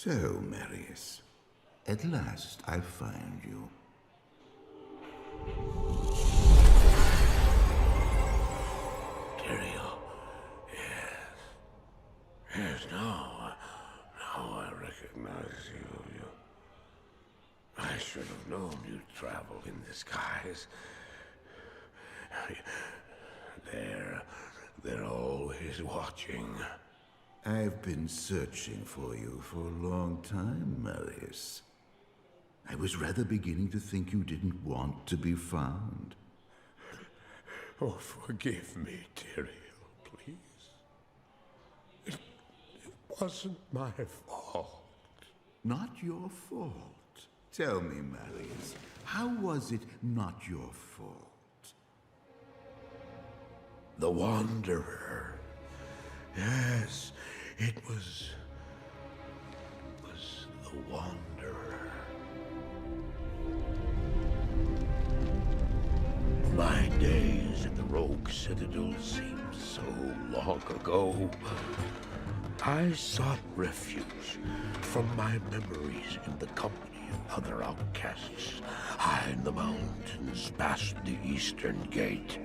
So, Marius, at last I find you. Tyrael, yes. Yes, now I recognize you. I should have known you'd travel in disguise. They're always watching. I've been searching for you for a long time, Marius. I was rather beginning to think you didn't want to be found. Oh, forgive me, Tyrael, please. It wasn't my fault. Not your fault. Tell me, Marius, how was it not your fault? The Wanderer. Yes, it was the Wanderer. My days at the Rogue Citadel seemed so long ago. I sought refuge from my memories in the company of other outcasts, high in the mountains past the Eastern Gate.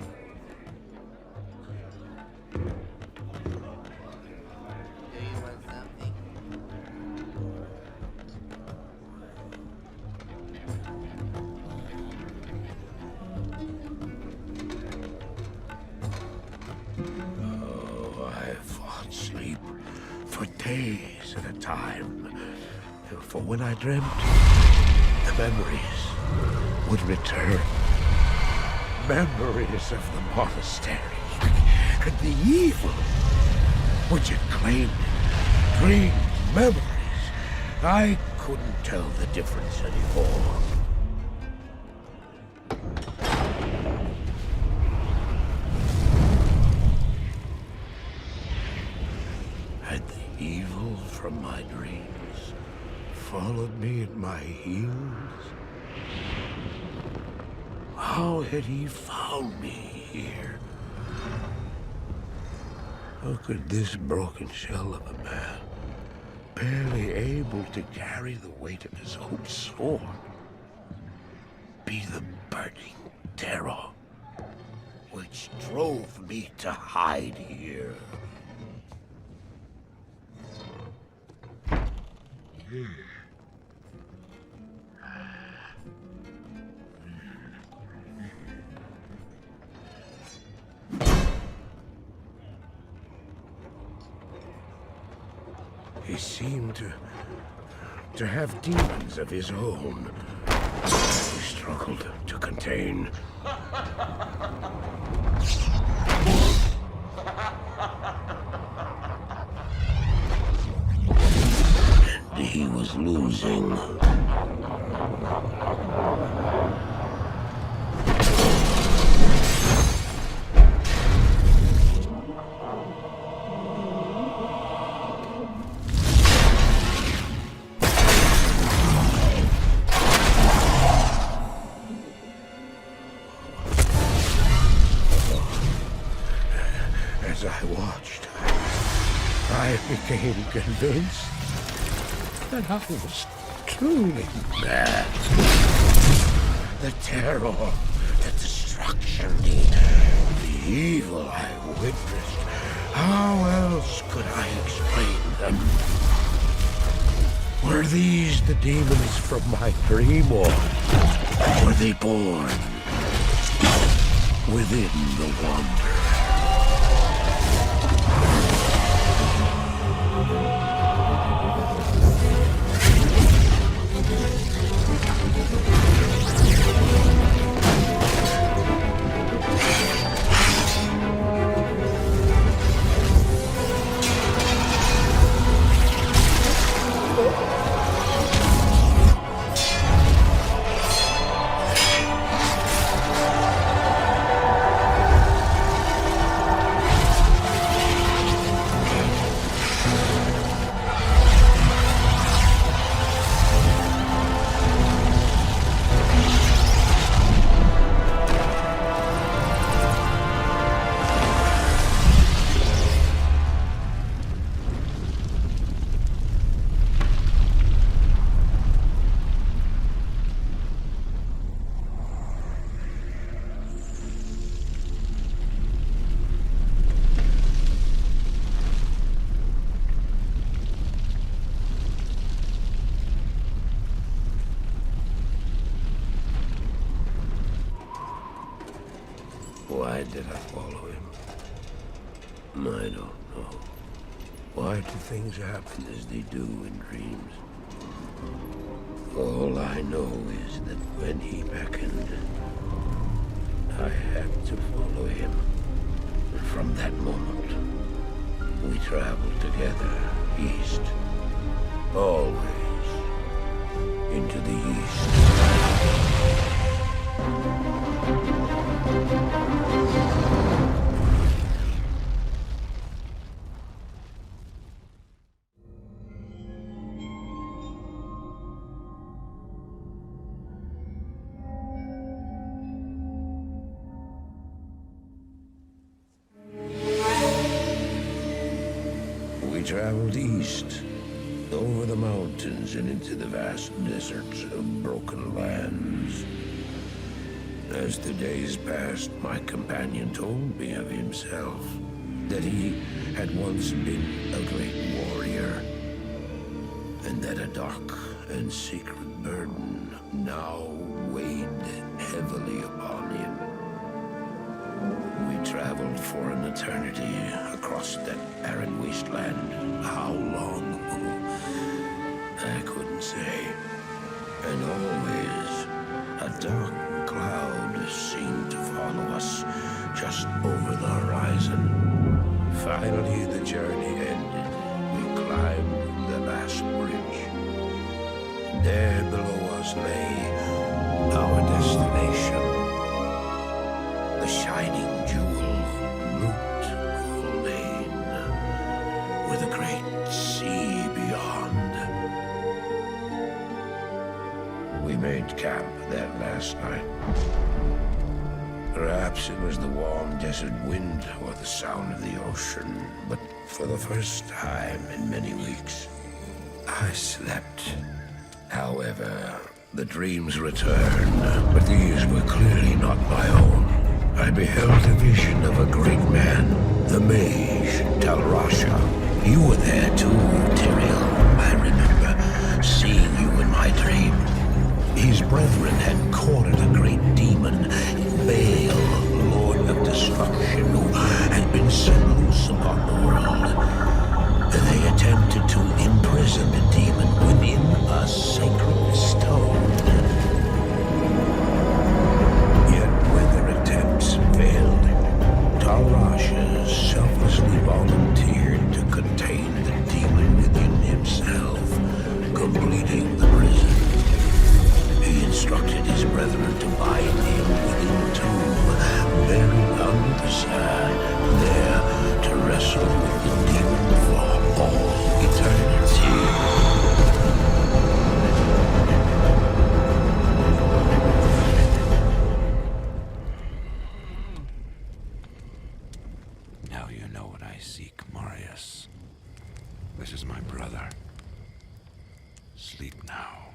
Days at a time. For when I dreamt, the memories would return. Memories of the monastery and the evil which had claimed it. Dreams, memories. I couldn't tell the difference anymore. Evil from my dreams followed me at my heels. How had he found me here? How could this broken shell of a man, barely able to carry the weight of his own sword, be the burning terror which drove me to hide here? He seemed to have demons of his own. He struggled to contain. And he was losing. As I watched, I became convinced that I was truly mad. The terror, the destruction, the evil I witnessed. How else could I explain them? Were these the demons from my dream, or were they born within the Wanderer? did I follow him? I don't know. Why do things happen as they do in dreams? All I know is that when he beckoned, I had to follow him. And from that moment, we traveled together east. Always into the east. We traveled east, over the mountains and into the vast deserts of broken lands. As the days passed, my companion told me of himself, that he had once been a great warrior, and that a dark and secret burden now weighed heavily upon him. We traveled for an eternity across that arid wasteland. How long? I couldn't say. And always, a dark cloud seemed to follow us just over the horizon. Finally, the journey ended. We climbed the last bridge. There below us lay our destination. The shining jewel, Loot Lane, with a great sea beyond. We made camp that last night. Perhaps it was the warm desert wind or the sound of the ocean, but for the first time in many weeks, I slept. However, the dreams returned, but these were clearly not my own. I beheld a vision of a great man, the mage, Talrasha. You were there too, Tyrael. I remember seeing you in my dream. His brethren had cornered a great demon, Baal, Lord of Destruction, who had been set loose upon the world. They attempted to imprison the demon within a sacred stone. Yet when their attempts failed, Talrasha selflessly volunteered to contain the demon within himself, completing the prison. He instructed his brethren to bind him within the tomb, buried under the sand, there to wrestle with the demon for all eternity. Now you know what I seek, Marius. This is my brother. Sleep now.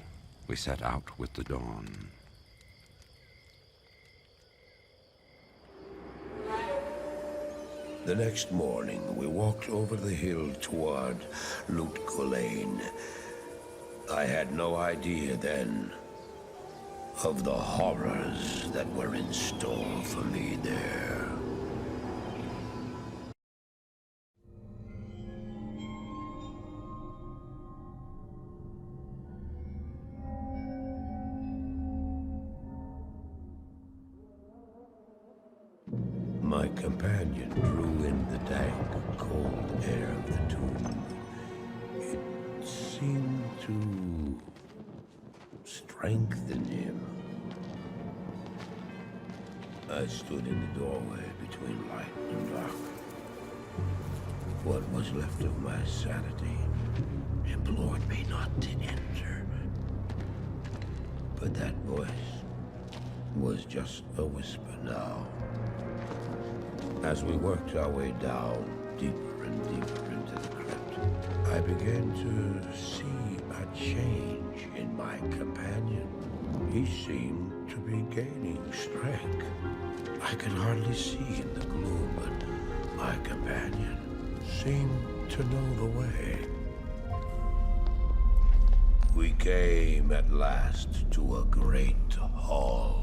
We set out with the dawn. The next morning, we walked over the hill toward Loot Lane. I had no idea then of the horrors that were in store for me there. My companion drew in the dank, cold air of the tomb. It seemed to strengthen him. I stood in the doorway between light and dark. What was left of my sanity implored me not to enter. But that voice was just a whisper now. As we worked our way down, deeper and deeper into the crypt, I began to see a change in my companion. He seemed to be gaining strength. I could hardly see in the gloom, but my companion seemed to know the way. We came at last to a great hall.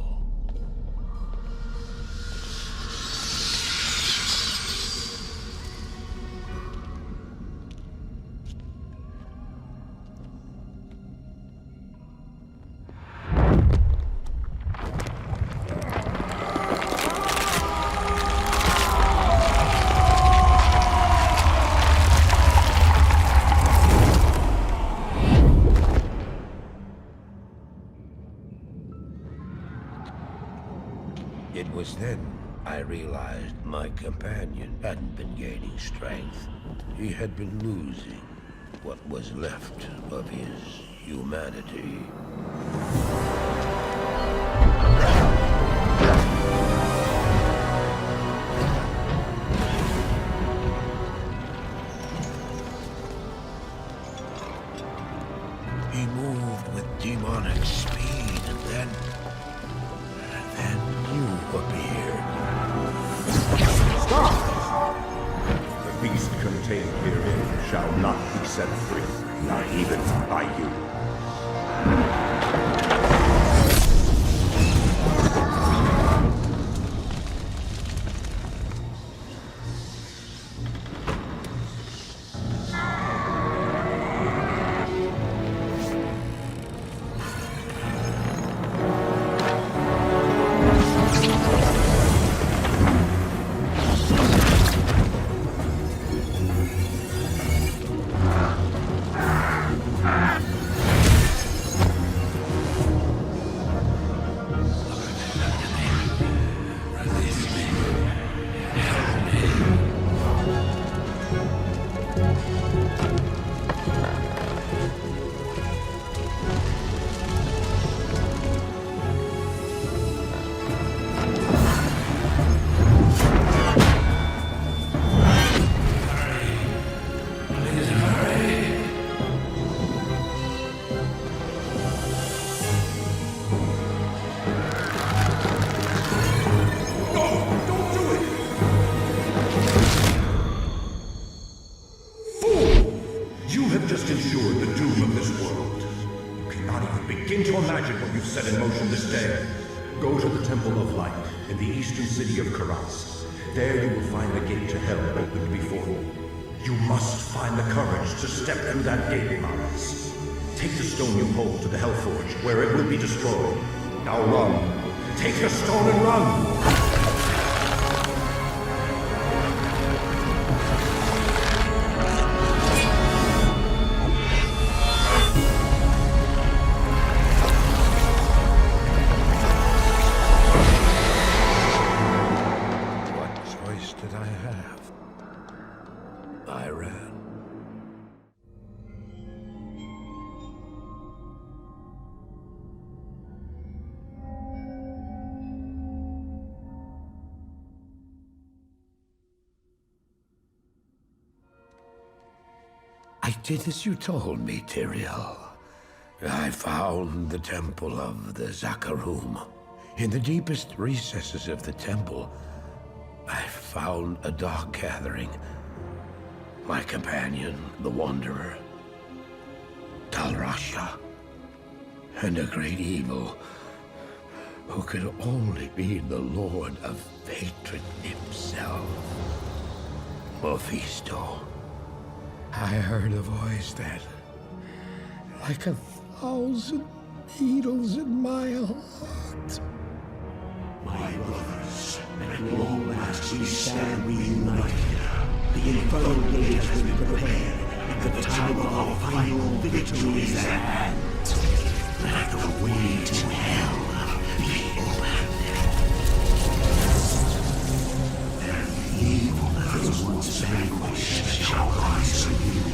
Then I realized my companion hadn't been gaining strength. He had been losing what was left of his humanity. He moved with demonic speed, and then you appeared. Stop! The beast contained herein shall not be set free, not even by you. There you will find the gate to hell opened before you. You must find the courage to step through that gate, Marius. Take the stone you hold to the Hellforge, where it will be destroyed. Now run. Take the stone and run! I did as you told me, Tyrael. I found the temple of the Zakarum. In the deepest recesses of the temple, I found a dark gathering. My companion, the Wanderer, Talrasha, and a great evil who could only be the Lord of Hatred himself, Mephisto. I heard a voice that, like 1,000 needles in my heart. My brothers, at long last we stand reunited. The infernal gate has been prepared, and the time of our final victory is at hand. Let the way to hell be opened. And the evil that was once vanquished shall rise anew.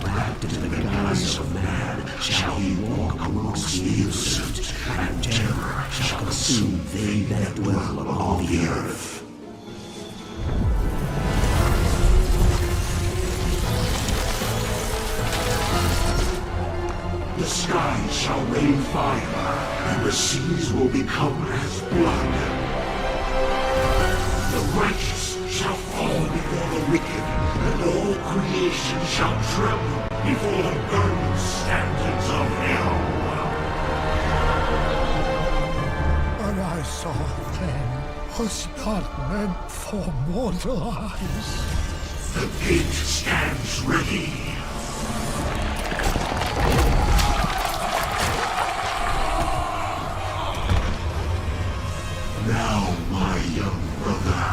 Wrapped in the guise of man shall he walk amongst the innocent, and terror shall consume they that dwell upon the earth. The skies shall rain fire, and the seas will become as blood. The righteous shall fall before the wicked, and all creation shall tremble before the burning standards of hell. What I saw then was not meant for mortal eyes. The gate stands ready. Now, my young brother,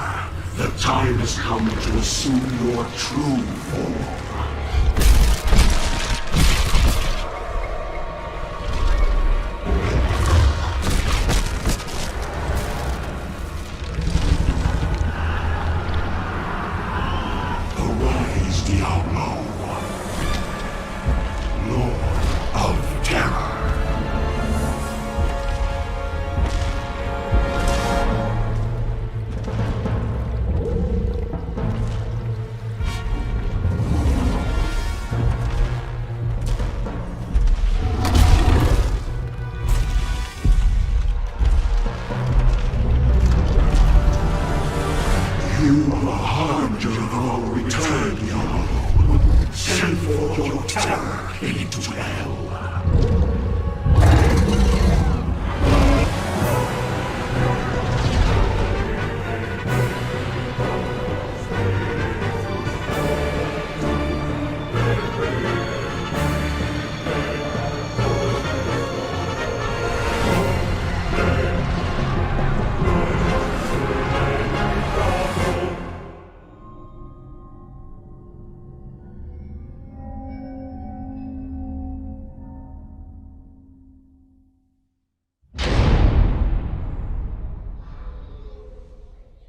the time has come to assume your true form. Diablo IV, Lord of Terror. You are a harbinger of our return, Diablo. Send forth your terror into hell.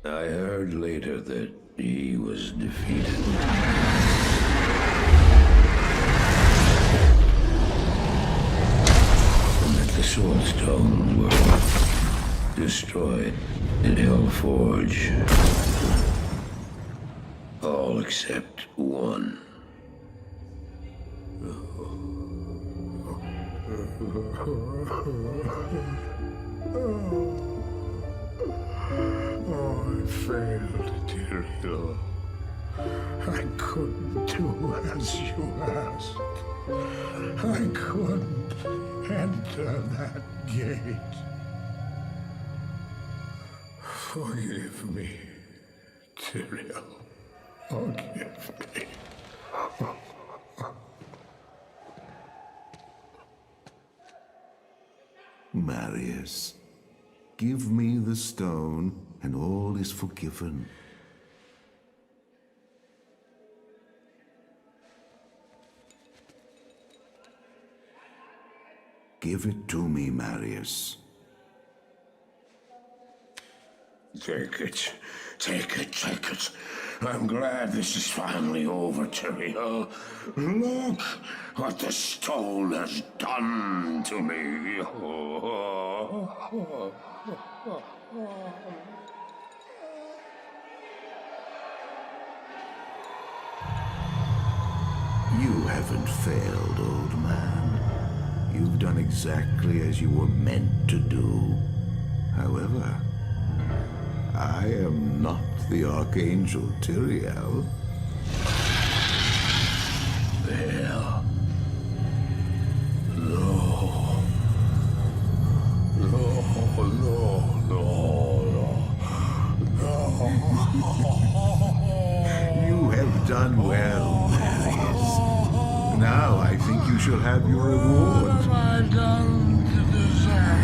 I heard later that he was defeated. And that the Soul Stone were destroyed in Hellforge. All except one. Oh, I failed, Tyrael. I couldn't do as you asked. I couldn't enter that gate. Forgive me, Tyrael. Forgive me. Marius, give me the stone, and all is forgiven. Give it to me, Marius. Take it. Take it, take it. I'm glad this is finally over, Tyrael. Look what the stone has done to me. You haven't failed, old man. You've done exactly as you were meant to do. However, I am not the Archangel Tyrael. Well, no. You have done well, Marius. Now I think you shall have your reward. What have I done to deserve?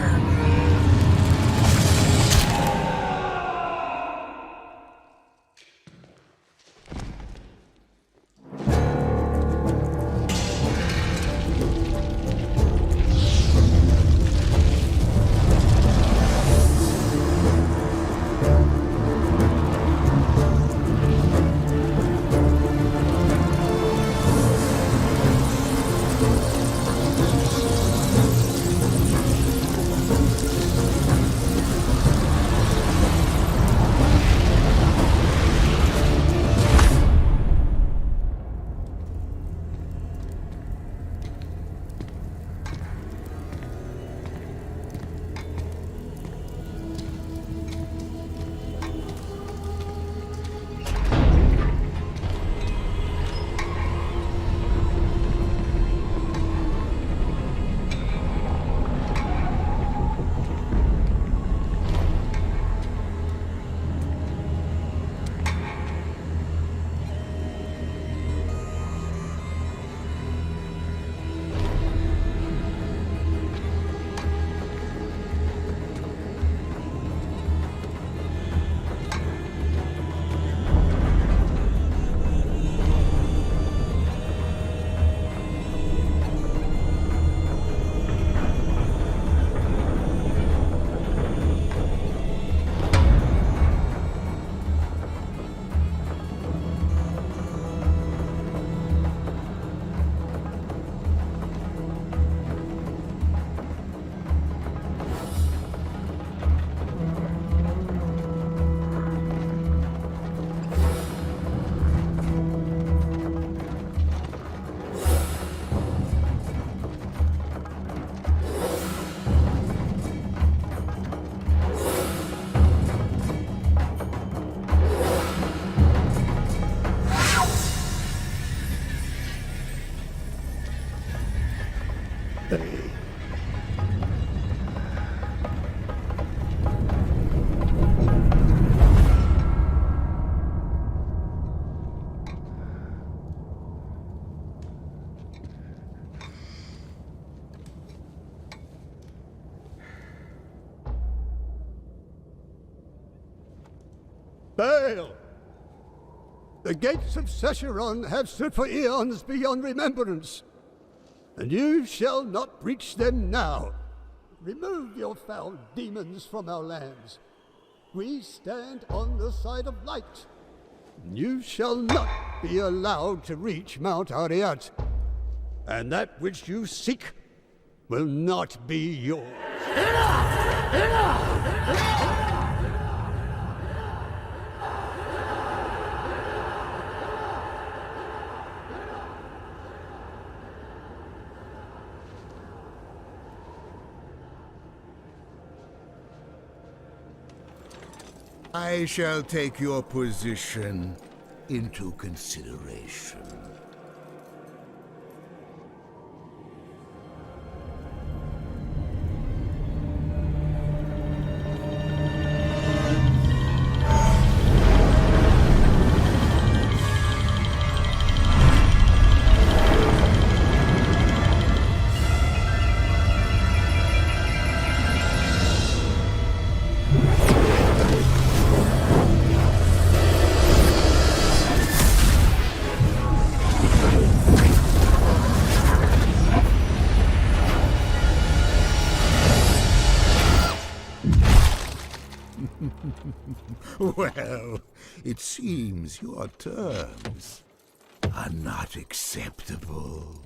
Baal! The gates of Sescheron have stood for eons beyond remembrance, and you shall not breach them now. Remove your foul demons from our lands. We stand on the side of light. You shall not be allowed to reach Mount Ariat, and that which you seek will not be yours. Enough! Enough! I shall take your position into consideration. Well, it seems your terms are not acceptable.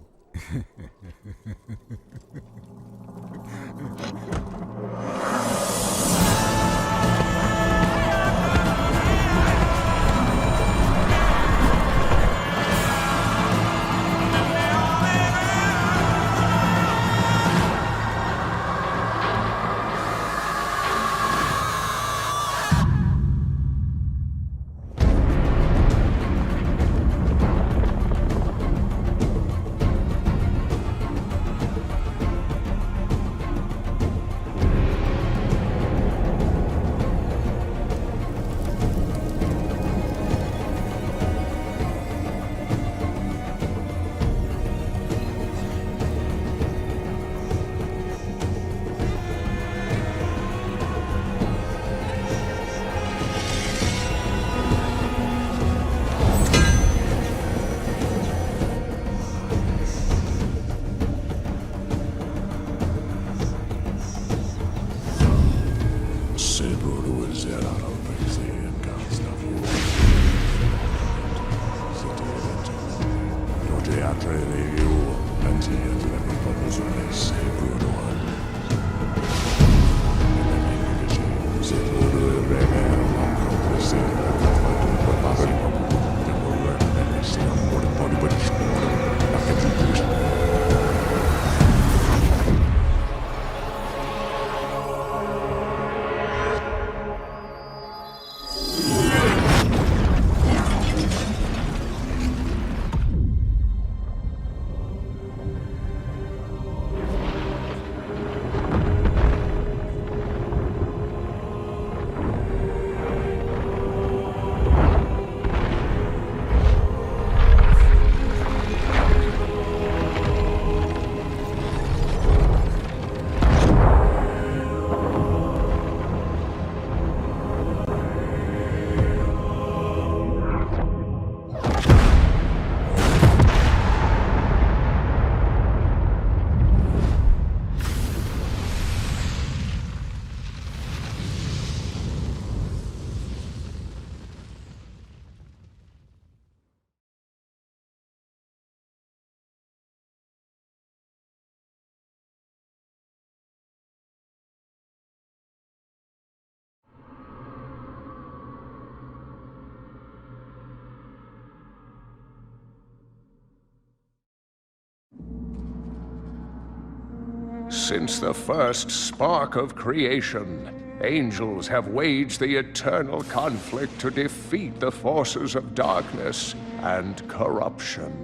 Since the first spark of creation, angels have waged the eternal conflict to defeat the forces of darkness and corruption.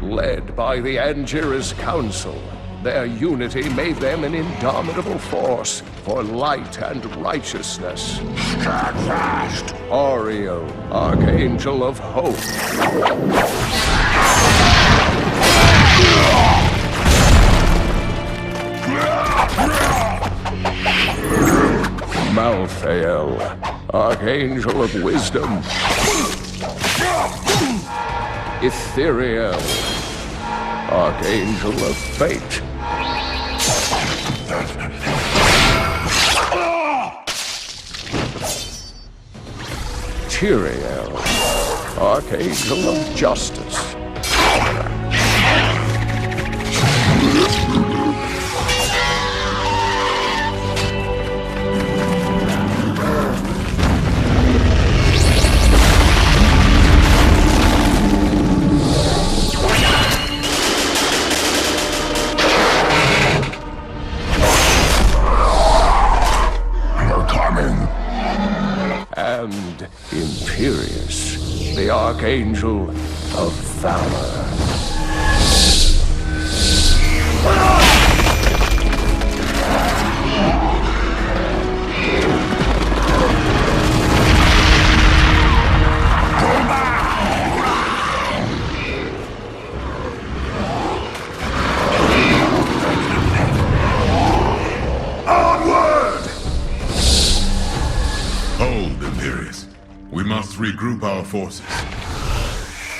Led by the Angira's council, Their unity made them an indomitable force for light and righteousness. Stand fast! Oriel, Archangel of Hope. Malthael, Archangel of Wisdom. Ethereal, Archangel of Fate. Tyrael, Archangel of Justice. And Imperious, the Archangel of Valor. Hold, Imperious. We must regroup our forces.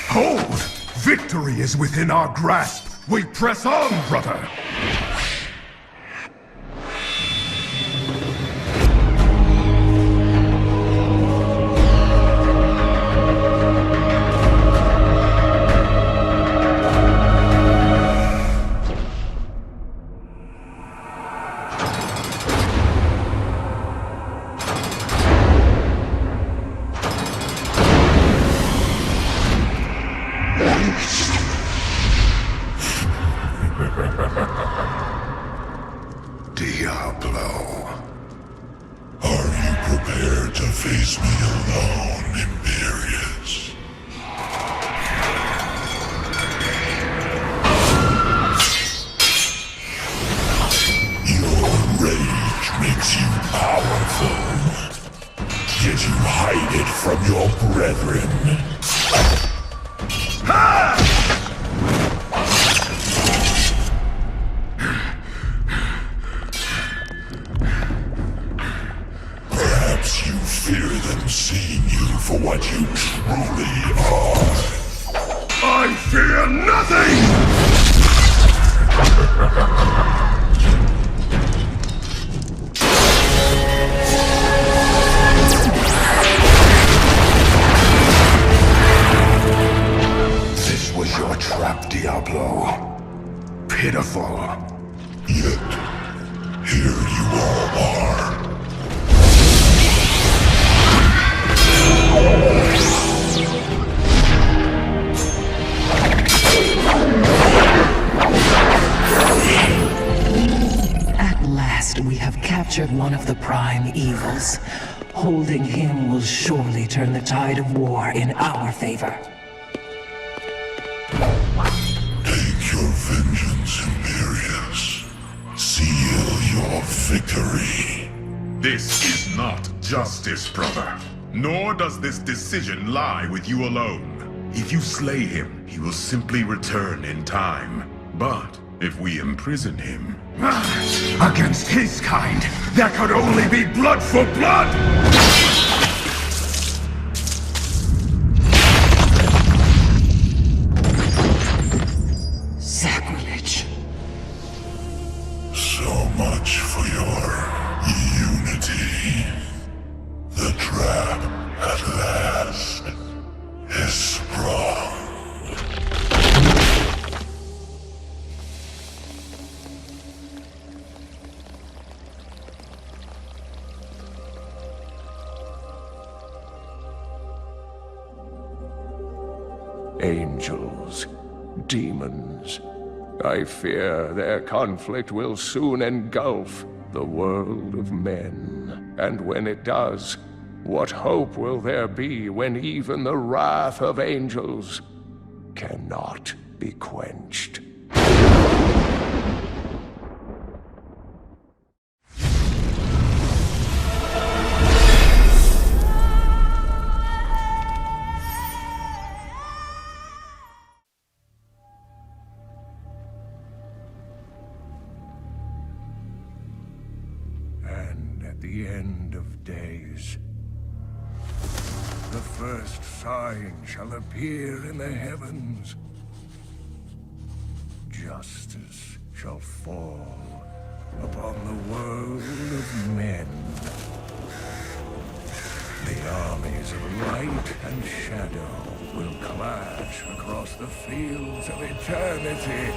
Hold! Victory is within our grasp! We press on, brother! Diablo. Are you prepared to face me alone, Imperious? Your rage makes you powerful, yet you hide it from your brethren. Perhaps you fear them seeing you for what you truly are. I fear nothing! This was your trap, Diablo. Pitiful. Yet, here you all are. At last we have captured one of the prime evils. Holding him will surely turn the tide of war in our favor. Take your vengeance, Imperious. Seal your victory. This is not justice, brother. Nor does this decision lie with you alone. If you slay him, he will simply return in time. But if we imprison him... Against his kind, there could only be blood for blood! Sacrilege. So much for your unity. The trap, at last, is sprung. Angels, demons, I fear their conflict will soon engulf the world of men. And when it does, what hope will there be when even the wrath of angels cannot be quenched? at the end of days. The first sign shall appear in the heavens. Justice shall fall upon the world of men. The armies of light and shadow will clash across the fields of eternity.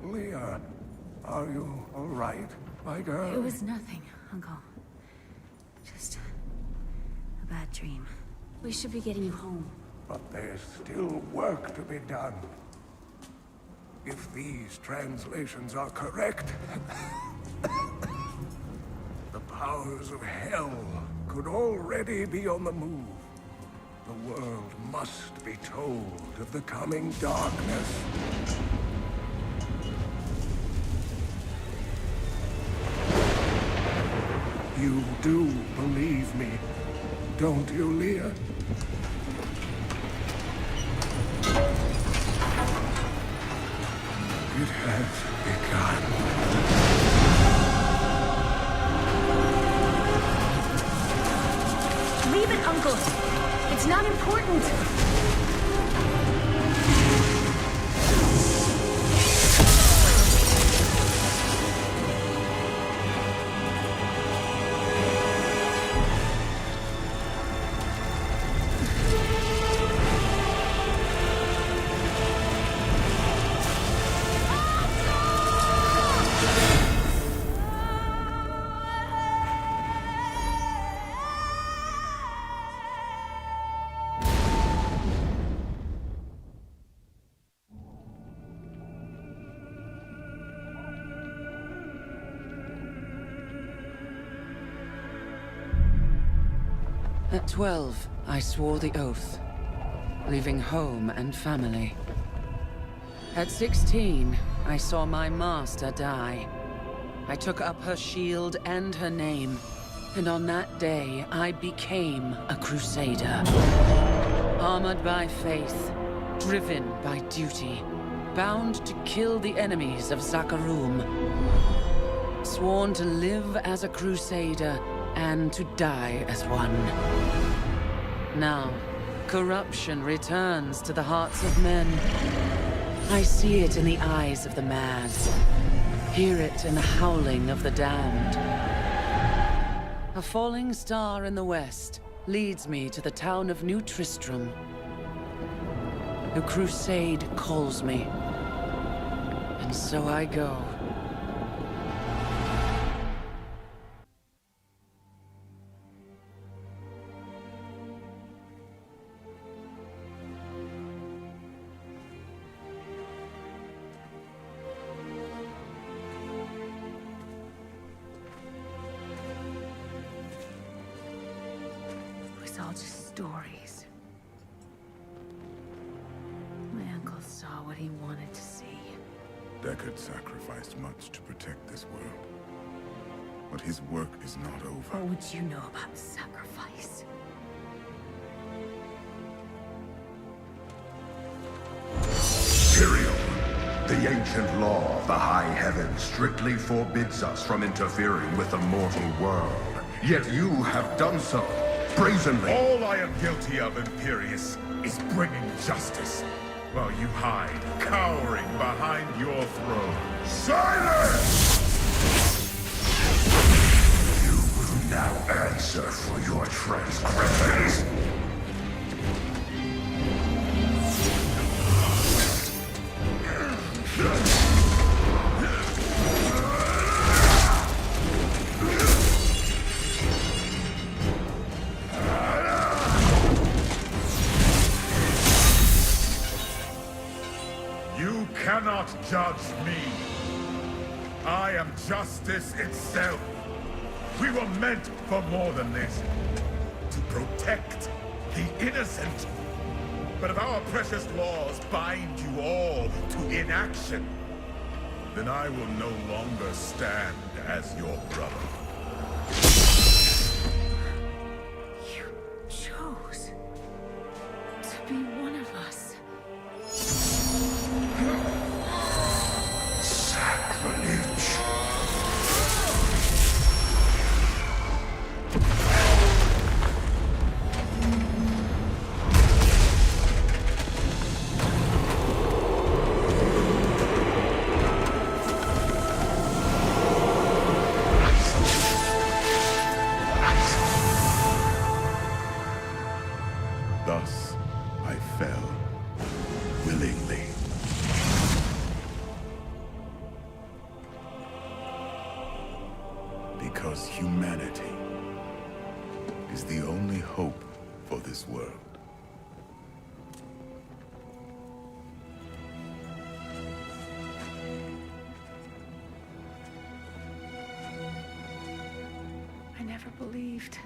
Leah, are you all right, my girl? It was nothing, Uncle. Just a bad dream. We should be getting you home. But there's still work to be done. If these translations are correct, the powers of hell could already be on the move. The world must be told of the coming darkness. You do believe me, don't you, Leah? It has begun. Leave it, Uncle! It's not important! At 12, I swore the oath, leaving home and family. At 16, I saw my master die. I took up her shield and her name, and on that day, I became a crusader. Armored by faith, driven by duty, bound to kill the enemies of Zakarum. Sworn to live as a crusader, and to die as one. Now, corruption returns to the hearts of men. I see it in the eyes of the mad, hear it in the howling of the damned. A falling star in the west leads me to the town of New Tristram. The crusade calls me, and so I go. All just stories. My uncle saw what he wanted to see. Deckard sacrificed much to protect this world. But his work is not over. What would you know about sacrifice? Tyrael, the ancient law of the high heavens strictly forbids us from interfering with the mortal world. Yet you have done so. Brazenly. All I am guilty of, Imperius, is bringing justice, while you hide, cowering behind your throne. Silence! You will now answer for your transgressions. cannot judge me. I am justice itself. We were meant for more than this. To protect the innocent. But if our precious laws bind you all to inaction, then I will no longer stand as your brother. You chose to be one of us. Sacrilege. Thus, I fell, willingly. Because humanity is the only hope for this world. I never believed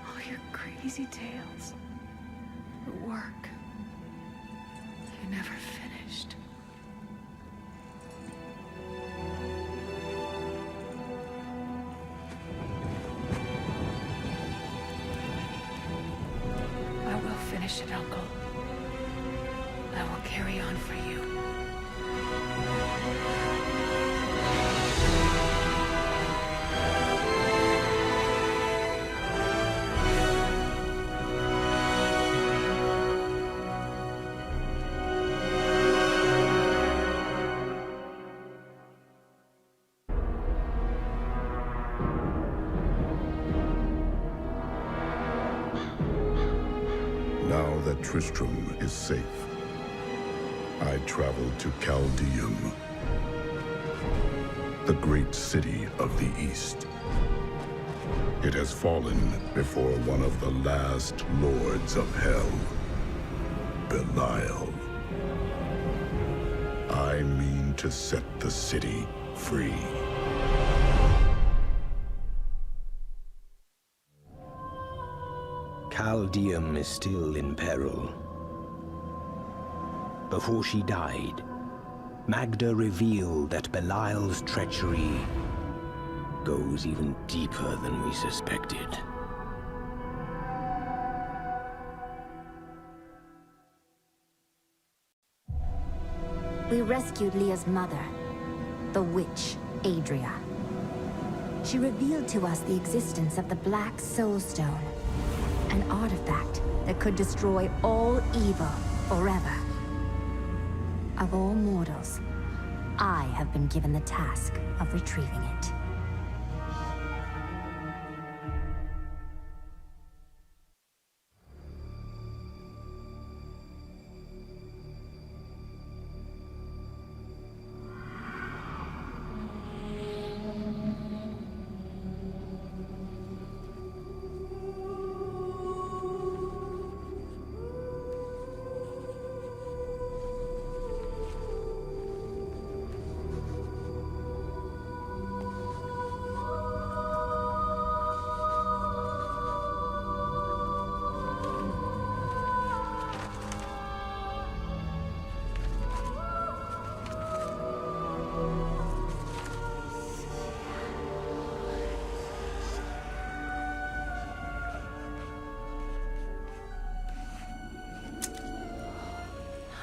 all your crazy tales. The work you never finished. I will finish it, Uncle. I will carry on for you. Now that Tristram is safe, I travel to Chaldeum, the great city of the East. It has fallen before one of the last lords of hell, Belial. I mean to set the city free. Chaldeum is still in peril. Before she died, Magda revealed that Belial's treachery goes even deeper than we suspected. We rescued Leah's mother, the witch, Adria. She revealed to us the existence of the Black Soul Stone, an artifact that could destroy all evil forever. Of all mortals, I have been given the task of retrieving it.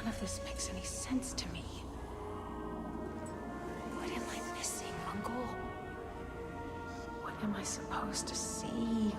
None of this makes any sense to me. What am I missing, Uncle? What am I supposed to see?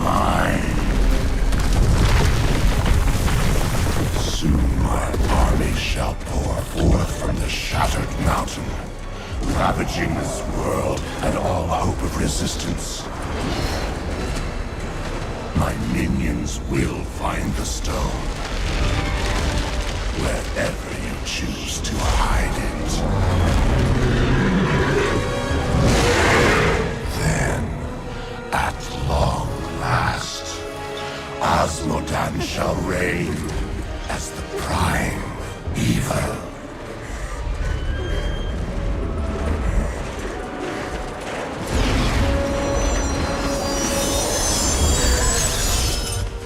mine. Soon my army shall pour forth from the shattered mountain, ravaging this world and all hope of resistance. My minions will find the stone, wherever you choose to hide it. Then, at long last, Asmodan shall reign as the prime evil.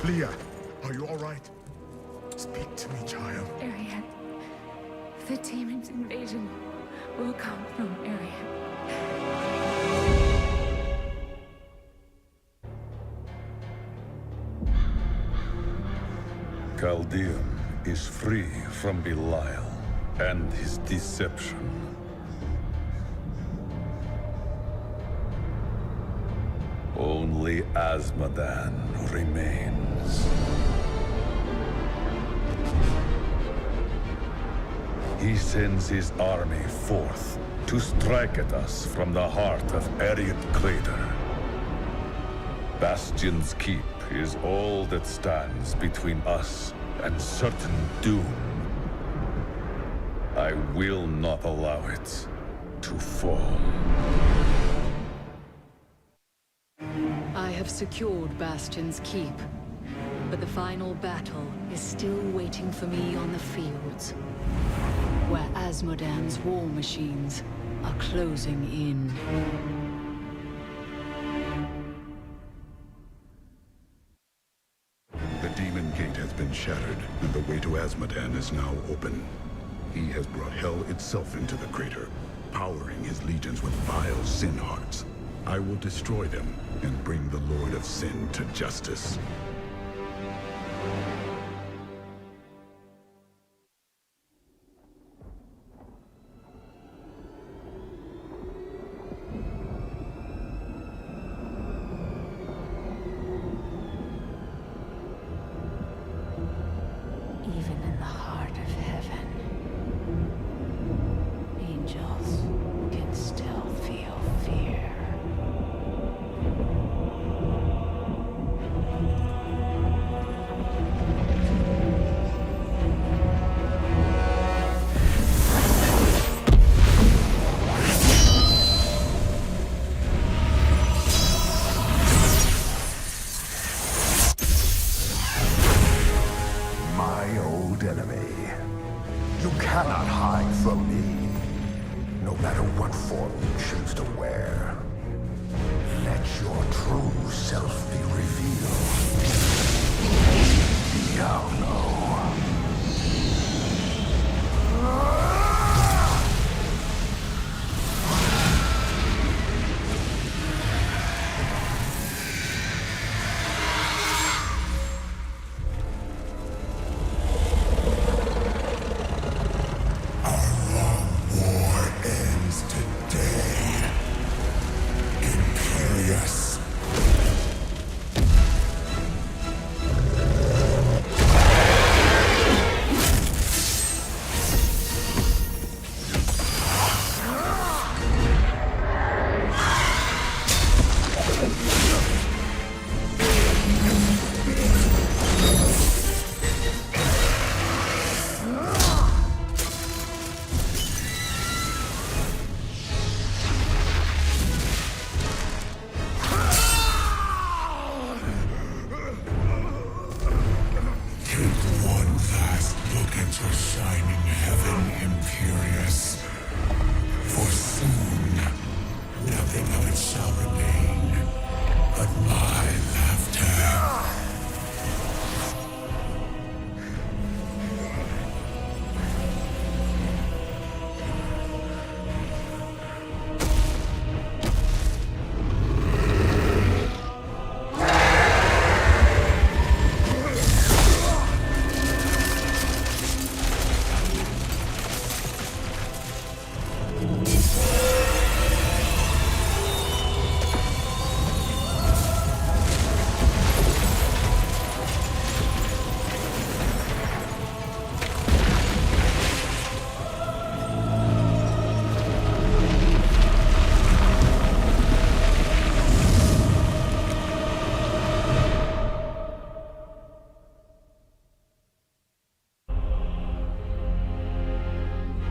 Leah, are you all right? Speak to me, child. Arian. The demon's invasion will come from Arian. Chaldean is free from Belial and his deception. Only Asmodan remains. He sends his army forth to strike at us from the heart of Arian Crater. Bastion's Keep is all that stands between us and certain doom. I will not allow it to fall. I have secured Bastion's Keep, but the final battle is still waiting for me on the fields, where Asmodan's war machines are closing in. The Demon Gate has been shattered, and the way to Asmodan is now open. He has brought Hell itself into the crater, powering his legions with vile sin hearts. I will destroy them and bring the Lord of Sin to justice. Even in the heart of heaven, angels can still feel fear. My old enemy. You cannot hide from me, no matter what form you choose to wear. Let your true self be revealed. Diablo. War ends today. Imperious. Take one last look into shining heaven, Imperious. For soon, nothing of it shall remain but my laughter.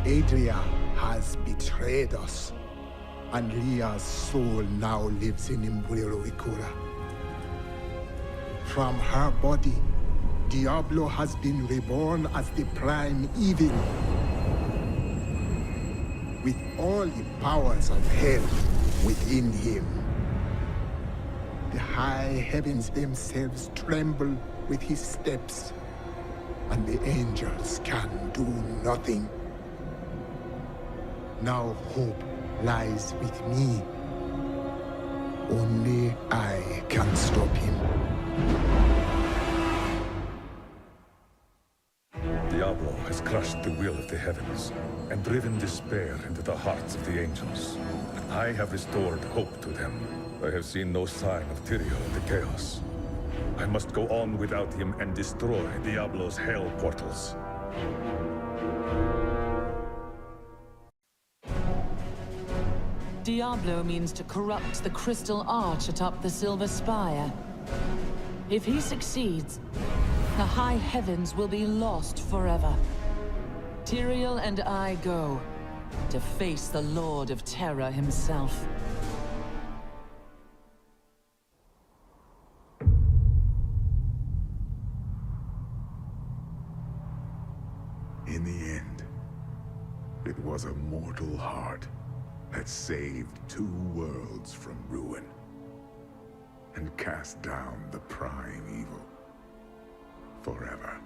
Adria has betrayed us, and Leah's soul now lives in Imbuero Ikura. From her body, Diablo has been reborn as the prime evil. With all the powers of hell within him. The high heavens themselves tremble with his steps, and the angels can do nothing. Now hope lies with me. Only I can stop him. Diablo has crushed the will of the heavens and driven despair into the hearts of the angels. I have restored hope to them. I have seen no sign of Tyrio in the chaos. I must go on without him and destroy Diablo's hell portals. Diablo means to corrupt the crystal arch atop the Silver Spire. If he succeeds, the high heavens will be lost forever. Tyrael and I go to face the Lord of Terror himself. In the end, it was a mortal heart that saved 2 worlds from ruin and cast down the prime evil forever.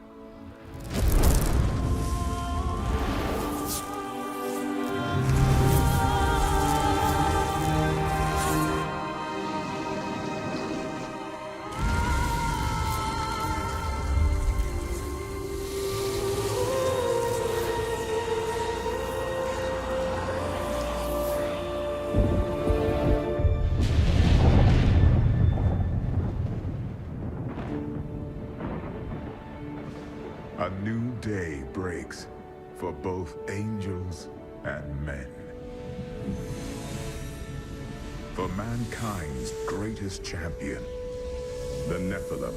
A new day breaks for both angels and men. For mankind's greatest champion, the Nephilim,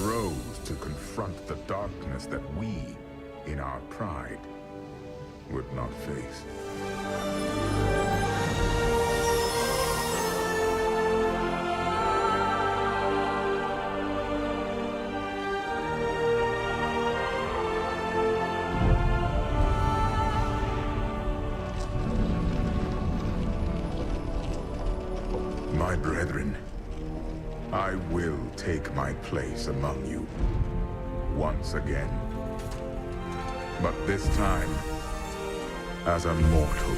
rose to confront the darkness that we, in our pride, would not face. My brethren, I will take my place among you once again. But this time, as a mortal.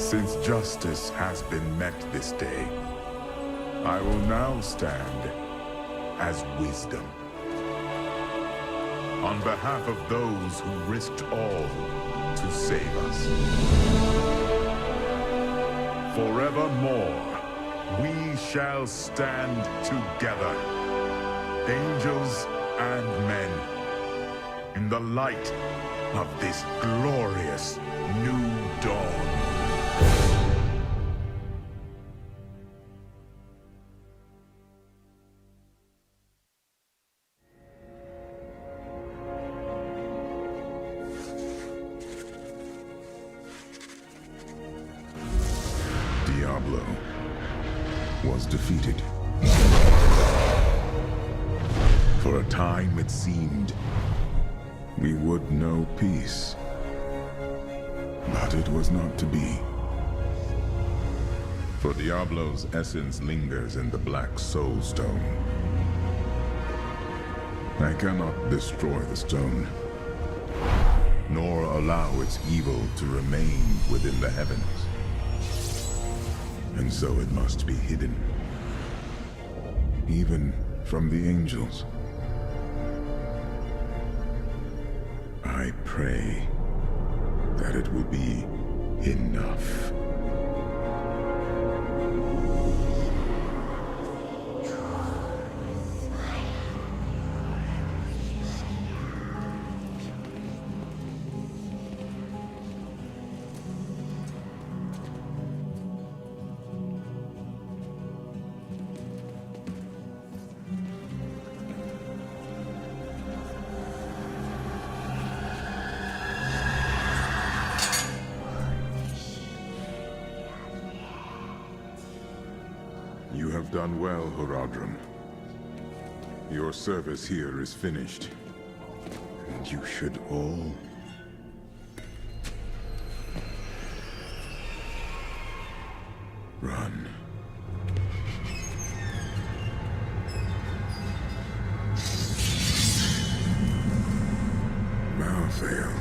Since justice has been met this day, I will now stand as wisdom. On behalf of those who risked all to save us. Forevermore, we shall stand together, angels and men, in the light of this glorious new dawn. Diablo was defeated. For a time it seemed we would know peace. But it was not to be. For Diablo's essence lingers in the Black Soul Stone. I cannot destroy the stone, nor allow its evil to remain within the heavens. And so it must be hidden, even from the angels. I pray that it will be enough. have done well, Horadrim. Your service here is finished. And you should all... run. Malthael.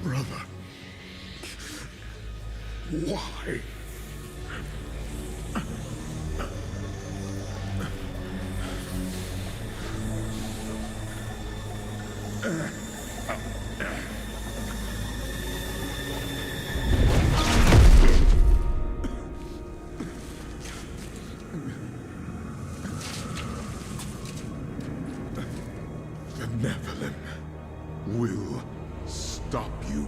Brother. Why? The Nephilim will stop you.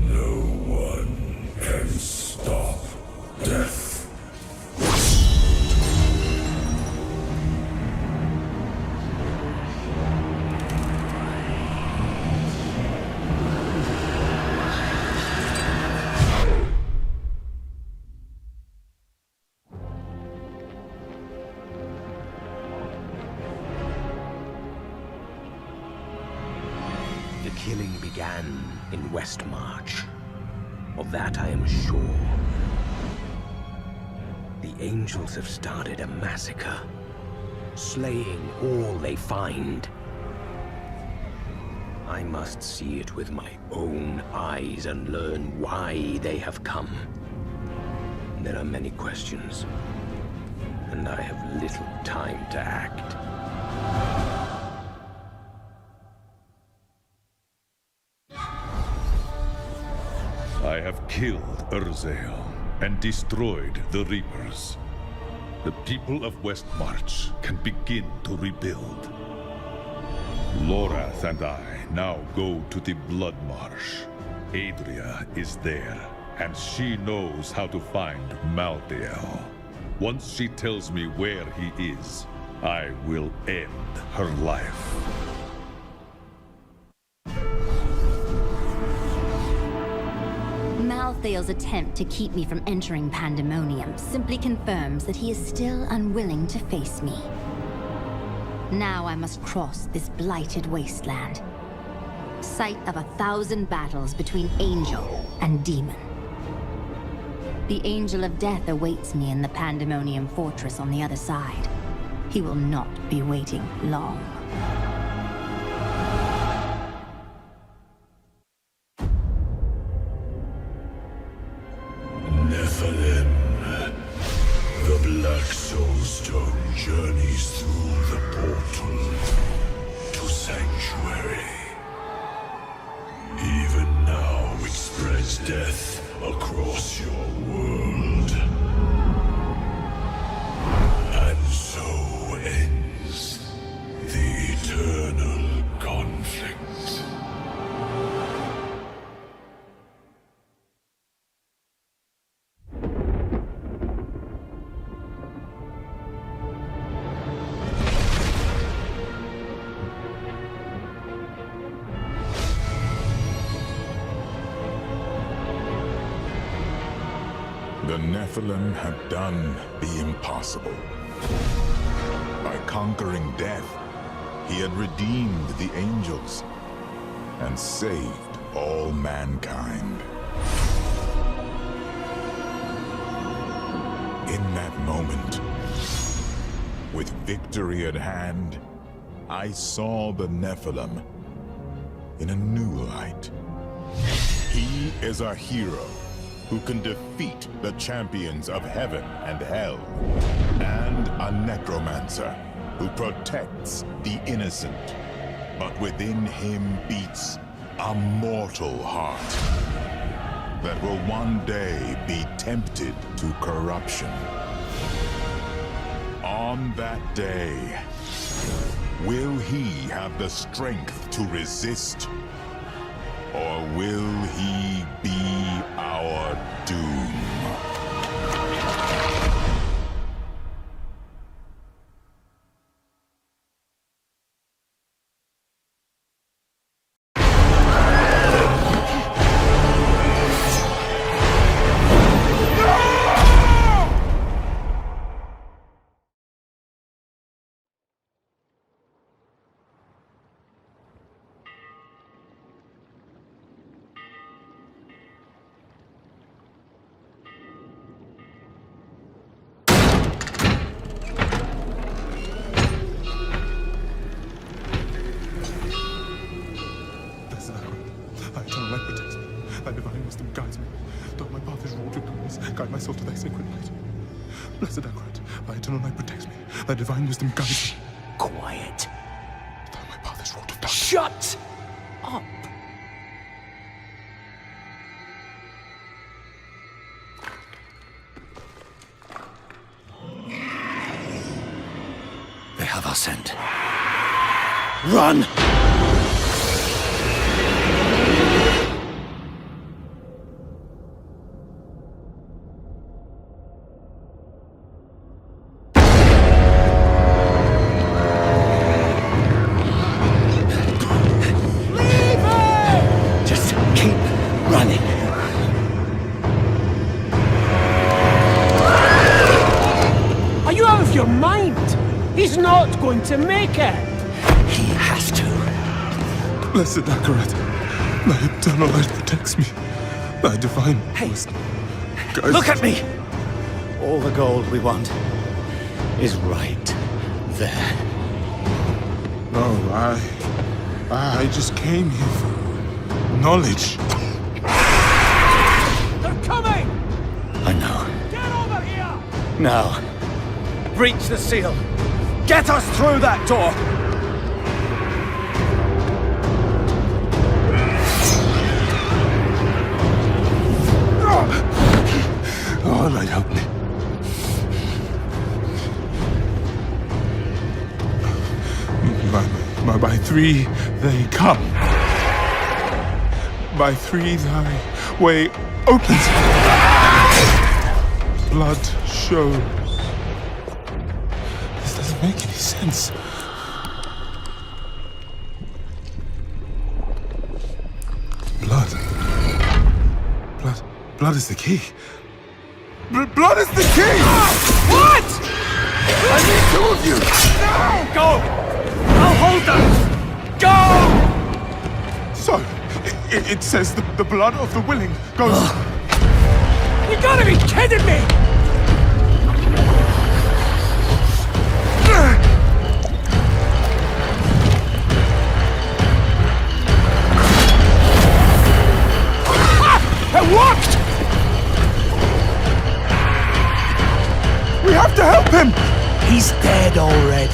No one can stop death. The killing began in Westmarch. Of that I am sure. The angels have started a massacre, slaying all they find. I must see it with my own eyes and learn why they have come. There are many questions, and I have little time to act. I have killed Urzael and destroyed the Reapers. The people of Westmarch can begin to rebuild. Lorath and I now go to the Blood Marsh. Adria is there, and she knows how to find Malthael. Once she tells me where he is, I will end her life. Malthael's attempt to keep me from entering Pandemonium simply confirms that he is still unwilling to face me. Now I must cross this blighted wasteland. Site of 1,000 battles between angel and demon. The Angel of Death awaits me in the Pandemonium Fortress on the other side. He will not be waiting long. Nephilim. The Black Soulstone journeys through the portal to Sanctuary. Even now it spreads death across your world. And so ends the eternal conflict. The Nephilim have done the impossible. By conquering death, he had redeemed the angels and saved all mankind. In that moment, with victory at hand, I saw the Nephilim in a new light. He is a hero who can defeat the champions of heaven and hell, and a necromancer who protects the innocent. But within him beats a mortal heart that will one day be tempted to corruption. On that day, will he have the strength to resist? Or will he be our doom? Thy divine wisdom guides me. Doth my path is wrought with goodness, guide my soul to thy sacred light. Blessed Akrat, thy eternal light protects me. Thy divine wisdom guides me. Quiet. Though my path is wrought with darkness. Shut up! They have our scent. Run! To make it. He has to. Blessed Akarat, thy eternal light protects me. Thy divine wisdom guides Look at me! All the gold we want is right there. No, I just came here for knowledge. They're coming! I know. Get over here! Now, breach the seal. Get us through that door! Oh, Lord, help me. By three they come. By three thy way opens. Blood show. Make any sense? Blood is the key. Blood is the key! What? I need two of you! No! Go! I'll hold them! Go! So, it says the blood of the willing goes... You gotta be kidding me! It worked! We have to help him! He's dead already.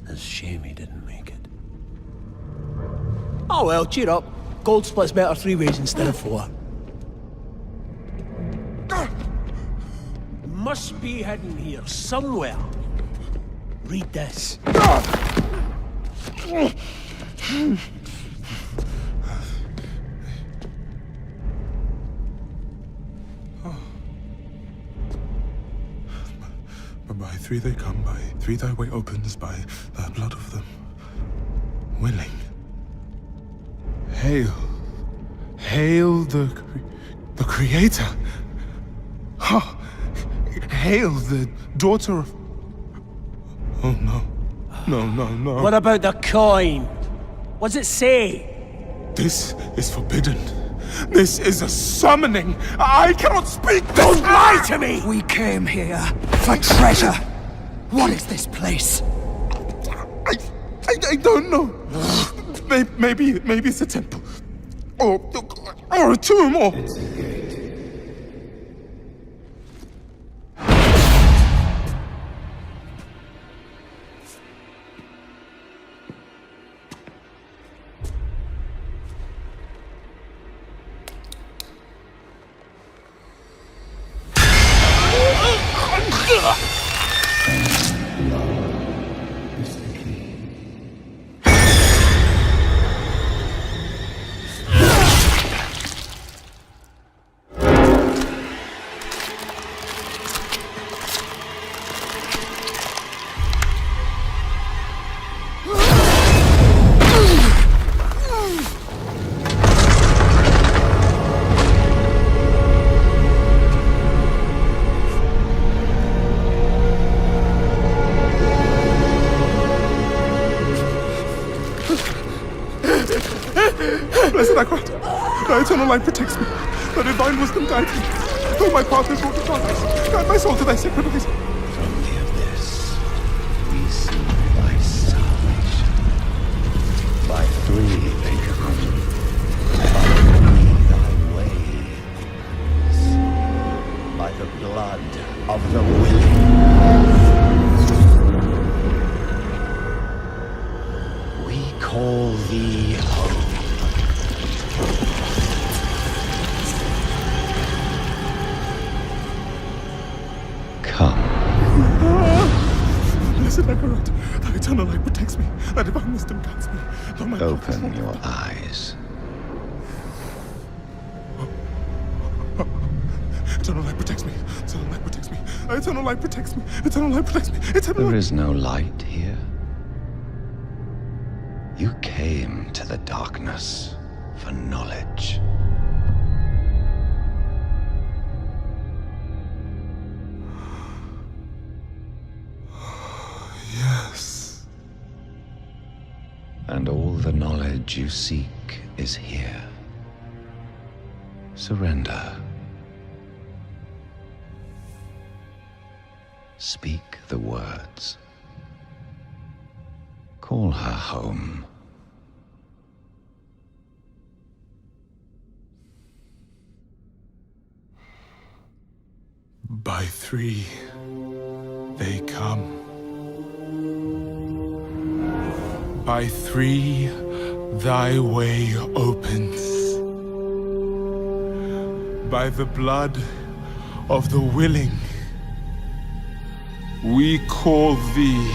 It's a shame he didn't make it. Oh well, cheer up. Gold splits better 3 ways instead of 4. Must be hidden here somewhere. Read this. three they come, by three thy way opens, by the blood of the willing. Hail. Hail the Creator. Ha! Hail the daughter of... Oh, no. No. What about the coin? What's it say? This is forbidden. This is a summoning. I cannot speak. Don't lie to me! We came here for treasure. What is this place? I don't know. Maybe it's a temple. Or a tomb, or... Blessed I cried. Thy eternal light protects me. Thy divine wisdom guides me. Though my path is wrought with darkness, guide my soul to thy sacred ways. From the abyss, we see thy salvation. By three they come. By three thy ways. By the blood of the willing. We call thee home. Blessed Akarat, thy eternal light protects me, thy divine wisdom guides me. Though my Open your eyes. Eternal light protects me, eternal light protects me, eternal light protects me, eternal light protects me, eternal light... There is no light here. You came to the darkness for knowledge. Yes. And all the knowledge you seek is here. Surrender. Speak the words. Call her home. By three, they come. By three, thy way opens. By the blood of the willing, we call thee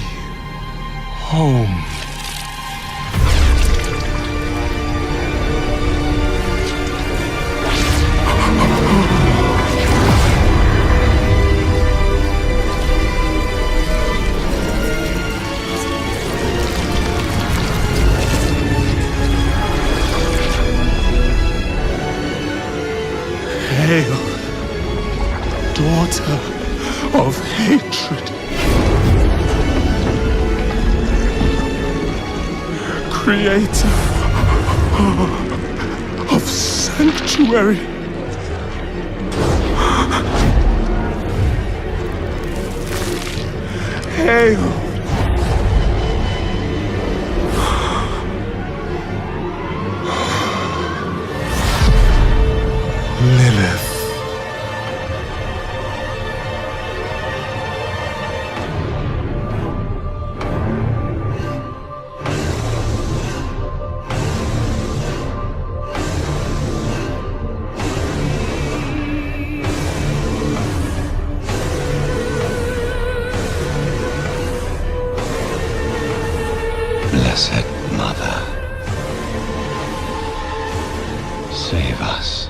home. Hail, daughter of hatred, creator of sanctuary, hail, Lilith. Blessed Mother, save us.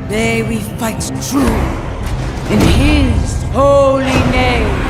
May we fight true in his holy name.